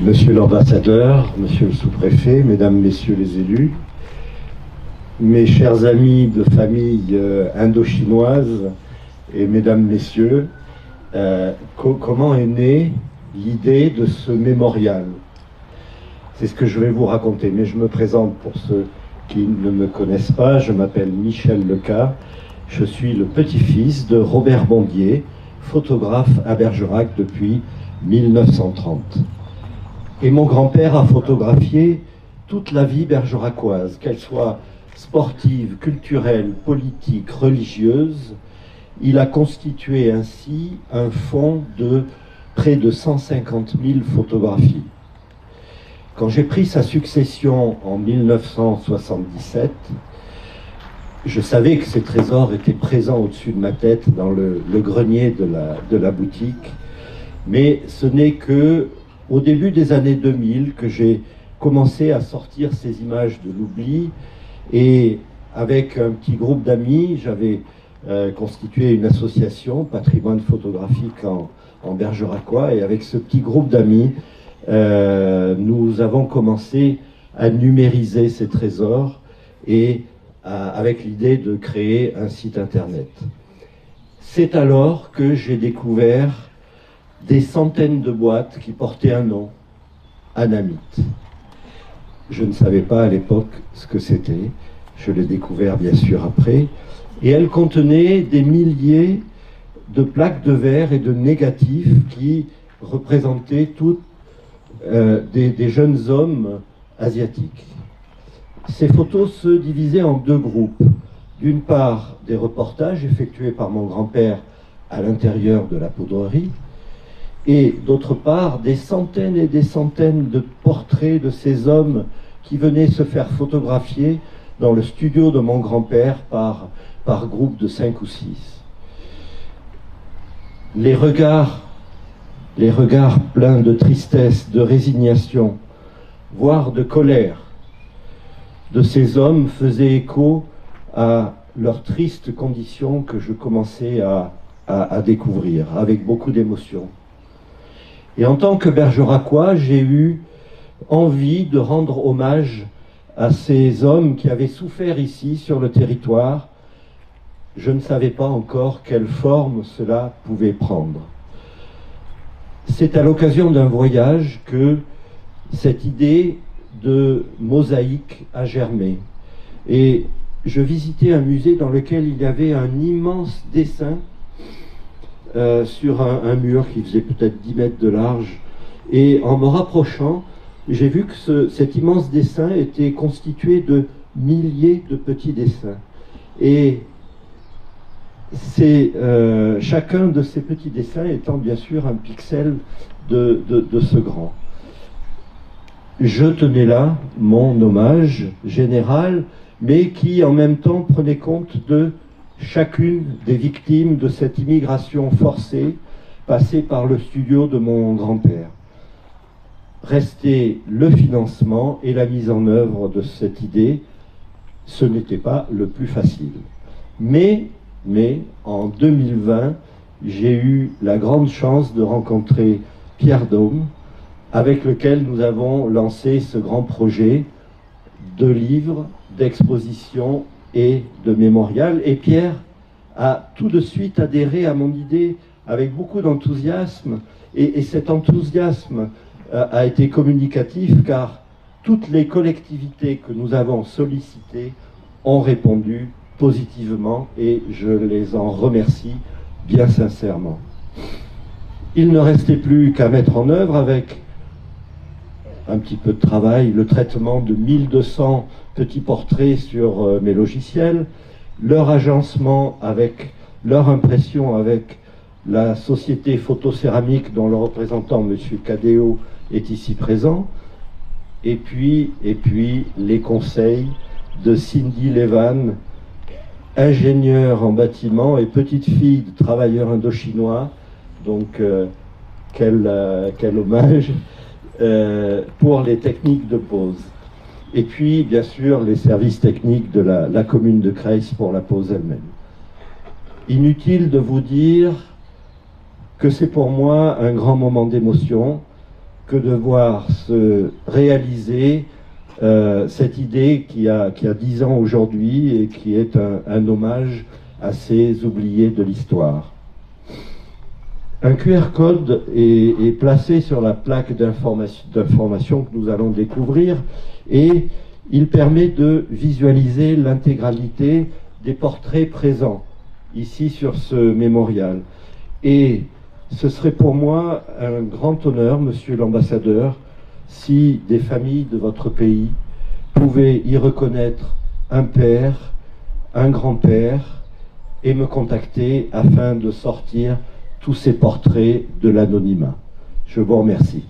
Monsieur l'ambassadeur, monsieur le sous-préfet, mesdames, messieurs les élus, mes chers amis de famille indo-chinoise et mesdames, messieurs, comment est née l'idée de ce mémorial? C'est ce que je vais vous raconter, mais je me présente pour ceux qui ne me connaissent pas. Je m'appelle Michel Leca, je suis le petit-fils de Robert Bondier, photographe à Bergerac depuis 1930. Et mon grand-père a photographié toute la vie bergeracoise, qu'elle soit sportive, culturelle, politique, religieuse. Il a constitué ainsi un fonds de près de 150 000 photographies. Quand j'ai pris sa succession en 1977, je savais que ces trésors étaient présents au-dessus de ma tête dans le grenier de la boutique, mais ce n'est que au début des années 2000 que j'ai commencé à sortir ces images de l'oubli, et avec un petit groupe d'amis, j'avais constitué une association patrimoine photographique en Bergeracois, et avec ce petit groupe d'amis, nous avons commencé à numériser ces trésors et avec l'idée de créer un site internet. C'est alors que j'ai découvert des centaines de boîtes qui portaient un nom, Anamite. Je ne savais pas à l'époque ce que c'était, je l'ai découvert bien sûr après, et elles contenaient des milliers de plaques de verre et de négatifs qui représentaient toutes des jeunes hommes asiatiques. Ces photos se divisaient en deux groupes. D'une part, des reportages effectués par mon grand-père à l'intérieur de la poudrerie, et d'autre part, des centaines et des centaines de portraits de ces hommes qui venaient se faire photographier dans le studio de mon grand-père par groupe de 5 ou 6. Les regards pleins de tristesse, de résignation, voire de colère de ces hommes faisaient écho à leurs tristes conditions que je commençais à découvrir avec beaucoup d'émotion. Et en tant que Bergeracois, j'ai eu envie de rendre hommage à ces hommes qui avaient souffert ici sur le territoire. Je ne savais pas encore quelle forme cela pouvait prendre. C'est à l'occasion d'un voyage que cette idée de mosaïque a germé. Et je visitais un musée dans lequel il y avait un immense dessin sur un mur qui faisait peut-être 10 mètres de large. Et en me rapprochant, j'ai vu que cet immense dessin était constitué de milliers de petits dessins. Et chacun de ces petits dessins étant bien sûr un pixel de ce grand. Je tenais là mon hommage général, mais qui en même temps prenait compte de chacune des victimes de cette immigration forcée passée par le studio de mon grand-père. Restait le financement et la mise en œuvre de cette idée. Ce n'était pas le plus facile. Mais en 2020, j'ai eu la grande chance de rencontrer Pierre Daume, avec lequel nous avons lancé ce grand projet de livres, d'expositions et de mémorial. Et Pierre a tout de suite adhéré à mon idée avec beaucoup d'enthousiasme. Et cet enthousiasme a été communicatif, car toutes les collectivités que nous avons sollicitées ont répondu positivement, et je les en remercie bien sincèrement. Il ne restait plus qu'à mettre en œuvre, avec un petit peu de travail, le traitement de 1200 petits portraits sur mes logiciels, leur agencement avec leur impression avec la société photocéramique dont le représentant, M. Cadéo, est ici présent, et puis les conseils de Cindy Levan, ingénieure en bâtiment et petite fille de travailleurs indochinois, donc quel hommage pour les techniques de pose. Et puis, bien sûr, les services techniques de la commune de Creil pour la pose elle-même. Inutile de vous dire que c'est pour moi un grand moment d'émotion, que de voir se réaliser cette idée qui a 10 ans aujourd'hui et qui est un hommage à ces oubliés de l'histoire. Un QR code est placé sur la plaque d'information que nous allons découvrir et il permet de visualiser l'intégralité des portraits présents ici sur ce mémorial. Et ce serait pour moi un grand honneur, monsieur l'ambassadeur, si des familles de votre pays pouvaient y reconnaître un père, un grand-père, et me contacter afin de sortir tous ces portraits de l'anonymat. Je vous remercie.